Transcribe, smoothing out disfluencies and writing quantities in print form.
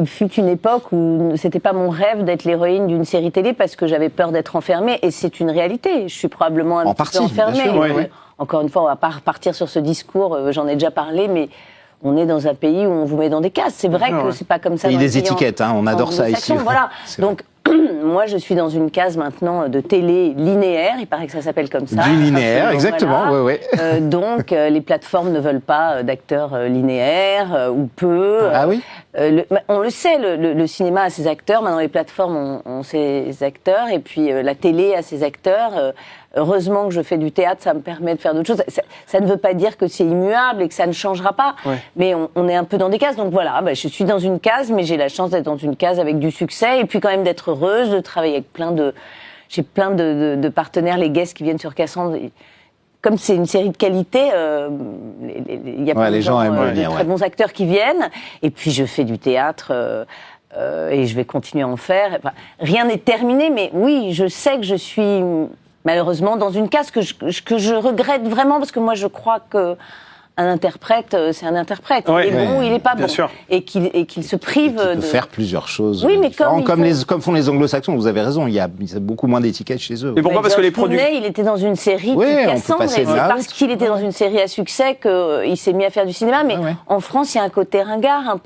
il fut une époque où c'était pas mon rêve d'être l'héroïne d'une série télé parce que j'avais peur d'être enfermée, et c'est une réalité. Je suis probablement un petit peu enfermée. Bien sûr, oui. Encore une fois, on va pas repartir sur ce discours, j'en ai déjà parlé, mais on est dans un pays où on vous met dans des cases. C'est vrai que c'est pas comme ça. Il y a des étiquettes, hein, on adore ça ici. Voilà. Donc, moi, je suis dans une case maintenant de télé linéaire. Il paraît que ça s'appelle comme ça. Du linéaire, exactement. Voilà. Ouais, ouais. Donc, les plateformes ne veulent pas d'acteurs linéaires ou peu. Ah oui. On le sait, le cinéma a ses acteurs. Maintenant, les plateformes ont ses acteurs. Et puis, la télé a ses acteurs. Heureusement que je fais du théâtre, ça me permet de faire d'autres choses. Ça ne veut pas dire que c'est immuable et que ça ne changera pas. Ouais. Mais on est un peu dans des cases. Donc voilà, je suis dans une case, mais j'ai la chance d'être dans une case avec du succès. Et puis quand même d'être heureuse, de travailler avec j'ai plein de partenaires, les guests qui viennent sur Cassandre. Comme c'est une série de qualité, il y a plein de très bons acteurs qui viennent. Et puis je fais du théâtre et je vais continuer à en faire. Enfin, rien n'est terminé, mais oui, je sais que je suis malheureusement dans une case que je regrette vraiment, parce que moi je crois que un interprète, c'est un interprète. Il est bon ou il n'est pas bon. Sûr. Et qu'il se prive de faire plusieurs choses. Oui, mais comme font les anglo-saxons, vous avez raison, il y a beaucoup moins d'étiquettes chez eux. Mais pourquoi? Parce que les produits... il était dans une série Cassandre, et c'est parce qu'il était dans une série à succès qu'il s'est mis à faire du cinéma. Mais en France, il y a un côté ringard un peu.